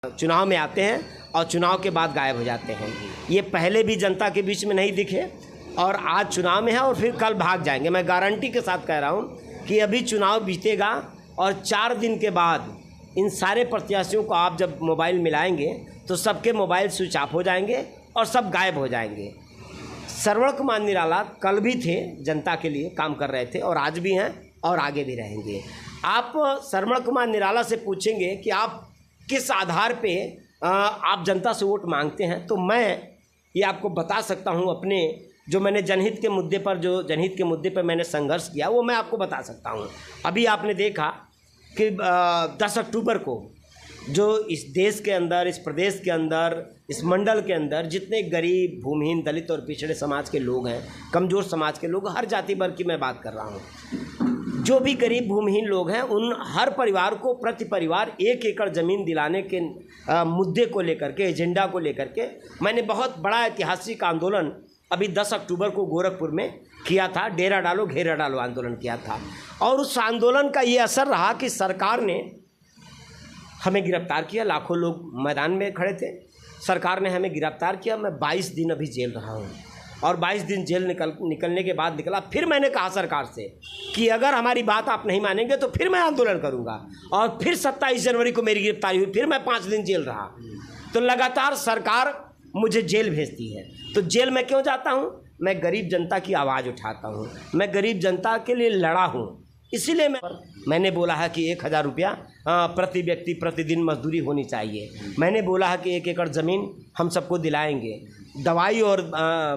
चुनाव में आते हैं और चुनाव के बाद गायब हो जाते हैं। ये पहले भी जनता के बीच में नहीं दिखे और आज चुनाव में है और फिर कल भाग जाएंगे। मैं गारंटी के साथ कह रहा हूँ कि अभी चुनाव बीतेगा और 4 दिन के बाद इन सारे प्रत्याशियों को आप जब मोबाइल मिलाएंगे तो सबके मोबाइल स्विच ऑफ हो जाएंगे और सब गायब हो जाएंगे। श्रवण कुमार निराला कल भी थे, जनता के लिए काम कर रहे थे और आज भी हैं और आगे भी रहेंगे। आप श्रवण कुमार निराला से पूछेंगे कि आप किस आधार पे आप जनता से वोट मांगते हैं, तो मैं ये आपको बता सकता हूँ। अपने जो मैंने जनहित के मुद्दे पर मैंने संघर्ष किया वो मैं आपको बता सकता हूँ। अभी आपने देखा कि 10 अक्टूबर को जो इस देश के अंदर, इस प्रदेश के अंदर, इस मंडल के अंदर जितने गरीब, भूमिहीन, दलित और पिछड़े समाज के लोग हैं, कमज़ोर समाज के लोग, हर जाति वर्ग की मैं बात कर रहा हूँ। जो भी गरीब भूमिहीन लोग हैं उन हर परिवार को प्रति परिवार 1 एकड़ ज़मीन दिलाने के मुद्दे को लेकर के, एजेंडा को लेकर के मैंने बहुत बड़ा ऐतिहासिक आंदोलन अभी 10 अक्टूबर को गोरखपुर में किया था। डेरा डालो घेरा डालो आंदोलन किया था और उस आंदोलन का ये असर रहा कि सरकार ने हमें गिरफ्तार किया। लाखों लोग मैदान में खड़े थे, सरकार ने हमें गिरफ्तार किया। मैं 22 दिन अभी जेल रहा हूँ और 22 दिन जेल निकलने के बाद निकला। फिर मैंने कहा सरकार से कि अगर हमारी बात आप नहीं मानेंगे तो फिर मैं आंदोलन करूँगा और फिर 27 जनवरी को मेरी गिरफ्तारी हुई, फिर मैं 5 दिन जेल रहा। तो लगातार सरकार मुझे जेल भेजती है। तो जेल में क्यों जाता हूँ? मैं गरीब जनता की आवाज़ उठाता हूँ, मैं गरीब जनता के लिए लड़ा हूँ। इसीलिए मैंने बोला है कि 1000 रुपया प्रति व्यक्ति प्रतिदिन मजदूरी होनी चाहिए। मैंने बोला है कि 1 एकड़ ज़मीन हम सबको दिलाएंगे, दवाई और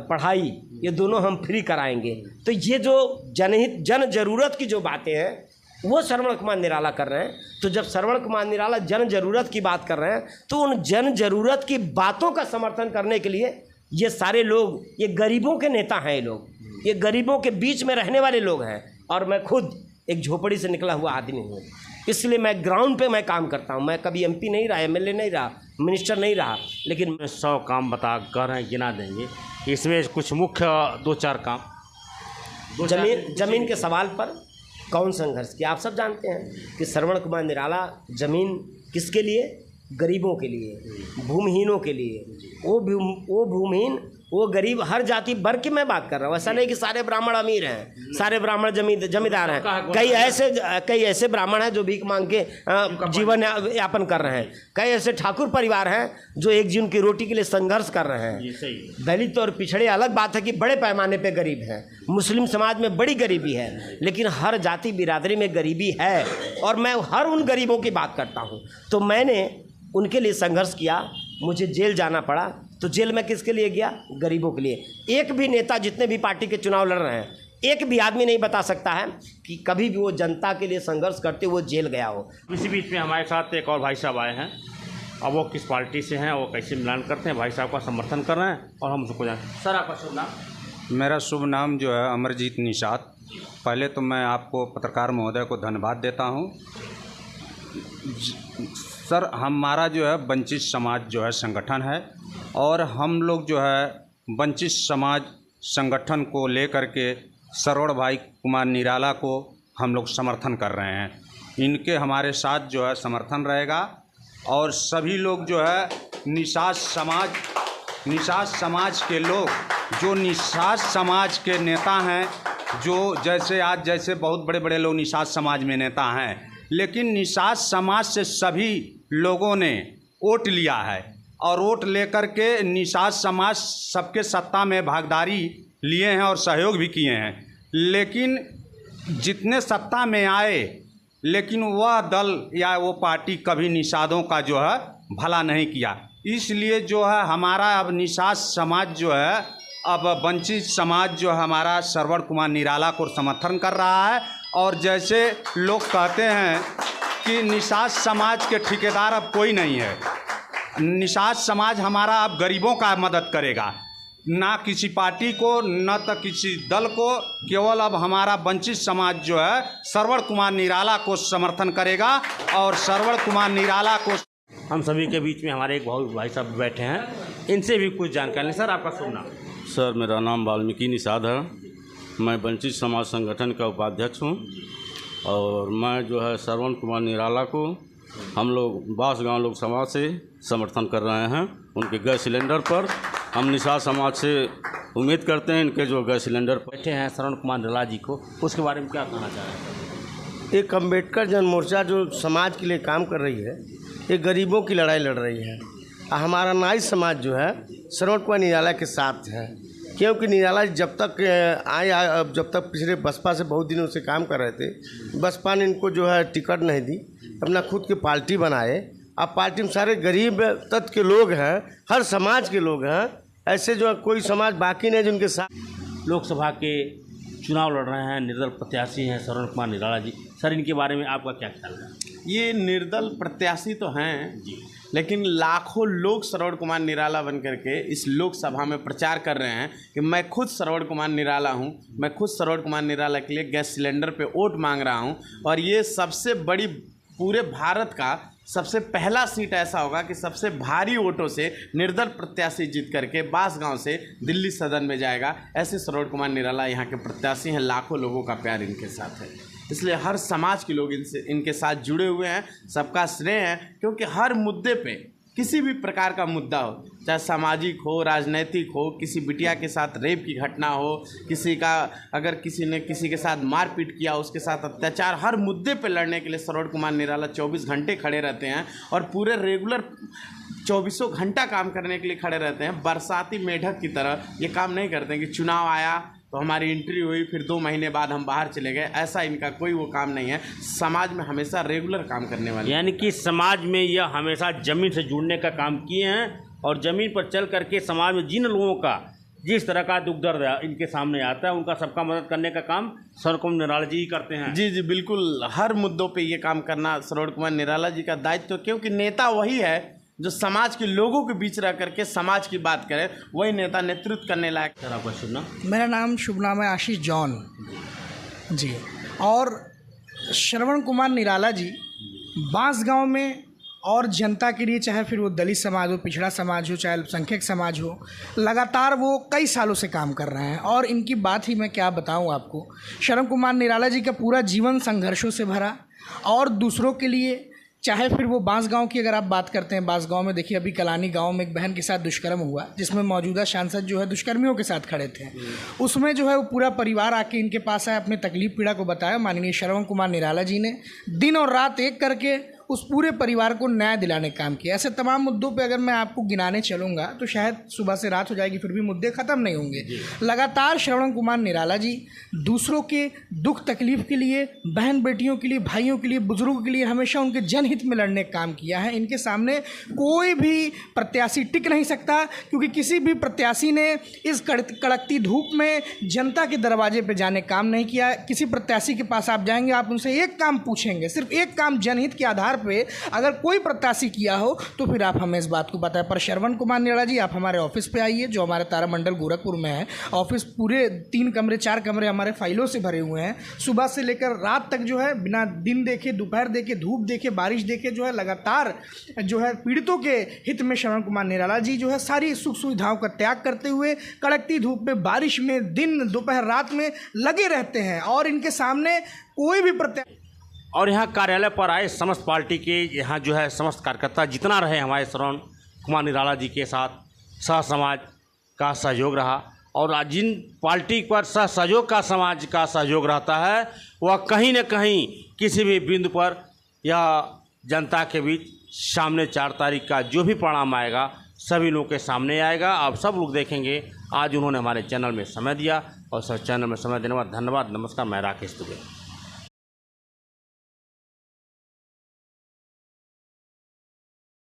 पढ़ाई ये दोनों हम फ्री कराएंगे। तो ये जो जनहित, जन ज़रूरत की जो बातें हैं वो श्रवण कुमार निराला कर रहे हैं। तो जब श्रवण कुमार निराला जन ज़रूरत की बात कर रहे हैं तो उन जन ज़रूरत की बातों का समर्थन करने के लिए ये सारे लोग, ये गरीबों के नेता हैं। ये लोग, ये गरीबों के बीच में रहने वाले लोग हैं और मैं खुद एक झोपड़ी से निकला हुआ आदमी हूँ। इसलिए मैं ग्राउंड पे मैं काम करता हूँ। मैं कभी MP नहीं रहा, MLA नहीं रहा, मिनिस्टर नहीं रहा, लेकिन 100 काम बता कर हैं, गिना देंगे। इसमें कुछ मुख्य 2-4 काम। जमीन के सवाल पर कौन संघर्ष किया? आप सब जानते हैं कि श्रवण कुमार निराला जमीन किसके लिए? गरीबों के लिए, भूमिहीनों के लिए। वो भूमिहीन, वो गरीब, हर जाति वर्ग की मैं बात कर रहा हूँ। ऐसा नहीं कि सारे ब्राह्मण अमीर हैं, सारे ब्राह्मण जमींदार हैं। कई ऐसे ब्राह्मण हैं जो भीख मांग के जीवन यापन कर रहे हैं। कई ऐसे ठाकुर परिवार हैं जो एक दिन की रोटी के लिए संघर्ष कर रहे हैं। दलित और पिछड़े अलग बात है कि बड़े पैमाने पे गरीब हैं। मुस्लिम समाज में बड़ी गरीबी है, लेकिन हर जाति बिरादरी में गरीबी है और मैं हर उन गरीबों की बात करता हूँ। तो मैंने उनके लिए संघर्ष किया, मुझे जेल जाना पड़ा। तो जेल में किसके लिए गया? गरीबों के लिए। एक भी नेता, जितने भी पार्टी के चुनाव लड़ रहे हैं, एक भी आदमी नहीं बता सकता है कि कभी भी वो जनता के लिए संघर्ष करते हुए जेल गया हो। इसी बीच में हमारे साथ एक और भाई साहब आए हैं। अब वो किस पार्टी से हैं, वो कैसे मिलान करते हैं, भाई साहब का समर्थन कर रहे हैं और हम उसको जानते हैं। सर, आपका शुभ नाम? मेरा शुभ नाम जो है अमरजीत निषाद। पहले तो मैं आपको पत्रकार महोदय को धन्यवाद देता हूँ। सर, हमारा जो है वंचित समाज जो है संगठन है और हम लोग जो है वंचित समाज संगठन को लेकर के श्रवण भाई कुमार निराला को हम लोग समर्थन कर रहे हैं। इनके हमारे साथ जो है समर्थन रहेगा और सभी लोग जो है निषाद समाज के लोग, जो निषाद समाज के नेता हैं, जो जैसे बहुत बड़े बड़े लोग निषाद समाज में नेता हैं, लेकिन निषाद समाज से सभी लोगों ने वोट लिया है और वोट लेकर के निषाद समाज सबके सत्ता में भागीदारी लिए हैं और सहयोग भी किए हैं। लेकिन जितने सत्ता में आए, लेकिन वह दल या वो पार्टी कभी निषादों का जो है भला नहीं किया। इसलिए जो है हमारा अब निषाद समाज जो है, अब वंचित समाज जो हमारा श्रवण कुमार निराला को समर्थन कर रहा है। और जैसे लोग कहते हैं कि निषाद समाज के ठेकेदार अब कोई नहीं है, निषाद समाज हमारा अब गरीबों का मदद करेगा, ना किसी पार्टी को, न तो किसी दल को। केवल अब हमारा वंचित समाज जो है श्रवण कुमार निराला को समर्थन करेगा और श्रवण कुमार निराला को। हम सभी के बीच में हमारे एक भाई साहब बैठे हैं, इनसे भी कुछ जानकारी। सर, आपका शुभ नाम? सर, मेरा नाम वाल्मीकि निषाद है। मैं वंचित समाज संगठन का उपाध्यक्ष हूँ और मैं जो है श्रवण कुमार निराला को हम लोग बास गांव लोग समाज से समर्थन कर रहे हैं उनके गैस सिलेंडर पर। हम निषाद समाज से उम्मीद करते हैं इनके जो गैस सिलेंडर पर बैठे हैं श्रवण कुमार निराला जी को, उसके बारे में क्या कहना चाह रहे हैं? एक अम्बेडकर जन मोर्चा जो समाज के लिए काम कर रही है, ये गरीबों की लड़ाई लड़ रही है। हमारा नाई समाज जो है श्रवण कुमार निराला के साथ है, क्योंकि निराला जब तक जब तक पिछले बसपा से बहुत दिनों से काम कर रहे थे, बसपा ने इनको जो है टिकट नहीं दी, अपना खुद की पार्टी बनाए। अब पार्टी में सारे गरीब तत्व के लोग हैं, हर समाज के लोग हैं, ऐसे जो है कोई समाज बाकी नहीं जिनके साथ। लोकसभा के चुनाव लड़ रहे हैं, निर्दल प्रत्याशी हैं श्रवण कुमार निराला जी। सर, इनके बारे में आपका क्या ख्याल है? ये निर्दल प्रत्याशी तो हैं जी, लेकिन लाखों लोग श्रवण कुमार निराला बन करके इस लोकसभा में प्रचार कर रहे हैं कि मैं खुद श्रवण कुमार निराला हूं, मैं खुद श्रवण कुमार निराला के लिए गैस सिलेंडर पे वोट मांग रहा हूं। और ये सबसे बड़ी पूरे भारत का सबसे पहला सीट ऐसा होगा कि सबसे भारी वोटों से निर्दल प्रत्याशी जीत करके बांसगांव से दिल्ली सदन में जाएगा। ऐसे श्रवण कुमार निराला यहाँ के प्रत्याशी हैं, लाखों लोगों का प्यार इनके साथ है, इसलिए हर समाज के लोग इनके साथ जुड़े हुए हैं। सबका श्रेय है, क्योंकि हर मुद्दे पे, किसी भी प्रकार का मुद्दा हो, चाहे सामाजिक हो, राजनीतिक हो, किसी बिटिया के साथ रेप की घटना हो, किसी का अगर किसी ने किसी के साथ मारपीट किया, उसके साथ अत्याचार, हर मुद्दे पे लड़ने के लिए श्रवण कुमार निराला 24 घंटे खड़े रहते हैं और पूरे रेगुलर 24 घंटा काम करने के लिए खड़े रहते हैं। बरसाती मेढक की तरह ये काम नहीं करते हैं कि चुनाव आया तो हमारी एंट्री हुई, फिर 2 महीने बाद हम बाहर चले गए, ऐसा इनका कोई वो काम नहीं है। समाज में हमेशा रेगुलर काम करने वाले, यानी कि समाज में यह हमेशा ज़मीन से जुड़ने का काम किए हैं और ज़मीन पर चल करके समाज में जिन लोगों का जिस तरह का दुख दर्द इनके सामने आता है, उनका सबका मदद करने का काम श्रवण कुमार निराला जी ही करते हैं। जी बिल्कुल, हर मुद्दों पे ये काम करना श्रवण कुमार निराला जी का दायित्व, क्योंकि नेता वही है जो समाज के लोगों के बीच रह करके समाज की बात करे, वही नेता नेतृत्व करने लायक। सर, आपका शुभ नाम? मेरा नाम शुभ नाम है आशीष जॉन जी। और श्रवण कुमार निराला जी बांसगांव में और जनता के लिए, चाहे फिर वो दलित समाज हो, पिछड़ा समाज हो, चाहे अल्पसंख्यक समाज हो, लगातार वो कई सालों से काम कर रहे हैं। और इनकी बात ही मैं क्या बताऊं आपको, श्रवण कुमार निराला जी का पूरा जीवन संघर्षों से भरा और दूसरों के लिए, चाहे फिर वो बांसगांव की अगर आप बात करते हैं, बांसगांव में देखिए अभी कलानी गांव में एक बहन के साथ दुष्कर्म हुआ, जिसमें मौजूदा सांसद जो है दुष्कर्मियों के साथ खड़े थे। उसमें जो है वो पूरा परिवार आके इनके पास आया, अपनी तकलीफ पीड़ा को बताया। माननीय श्रवण कुमार निराला जी ने दिन और रात एक करके उस पूरे परिवार को न्याय दिलाने का काम किया। ऐसे तमाम मुद्दों पे अगर मैं आपको गिनाने चलूँगा तो शायद सुबह से रात हो जाएगी, फिर भी मुद्दे ख़त्म नहीं होंगे। लगातार श्रवण कुमार निराला जी दूसरों के दुख तकलीफ के लिए, बहन बेटियों के लिए, भाइयों के लिए, बुजुर्गों के लिए हमेशा उनके जनहित में लड़ने का काम किया है। इनके सामने कोई भी प्रत्याशी टिक नहीं सकता, क्योंकि किसी भी प्रत्याशी ने इस कड़कती धूप में जनता के दरवाजे पर जाने काम नहीं किया। किसी प्रत्याशी के पास आप जाएंगे, आप उनसे एक काम पूछेंगे, सिर्फ एक काम जनहित के आधार पे अगर कोई प्रत्याशी किया हो तो फिर आप हमें इस बात को बताएं। पर श्रवण कुमार निराला जी, आप हमारे ऑफिस पे आइए, जो हमारे तारामंडल गोरखपुर में है। ऑफिस पूरे 3 कमरे 4 कमरे हमारे फाइलों से भरे हुए हैं। सुबह से लेकर रात तक जो है बिना दिन देखे, दोपहर देखे, धूप देखे, बारिश देखे जो है लगातार जो है पीड़ितों के हित में श्रवण कुमार निराला जी जो है सारी सुख सुविधाओं का त्याग करते हुए कड़कती धूप में, बारिश में, दिन दोपहर रात में लगे रहते हैं। और इनके सामने कोई भी प्रत्याशी और यहाँ कार्यालय पर आए समस्त पार्टी के यहाँ जो है समस्त कार्यकर्ता जितना रहे हमारे श्रवण कुमार निराला जी के साथ, सह समाज का सहयोग रहा। और जिन पार्टी पर सह सहयोग का समाज का सहयोग रहता है, वह कहीं न कहीं किसी भी बिंदु पर या जनता के बीच सामने 4 तारीख का जो भी परिणाम आएगा सभी लोगों के सामने आएगा। आप सब लोग देखेंगे। आज उन्होंने हमारे चैनल में समय दिया और सब चैनल में समय देने के बाद धन्यवाद। नमस्कार, मैं राकेश दुबे।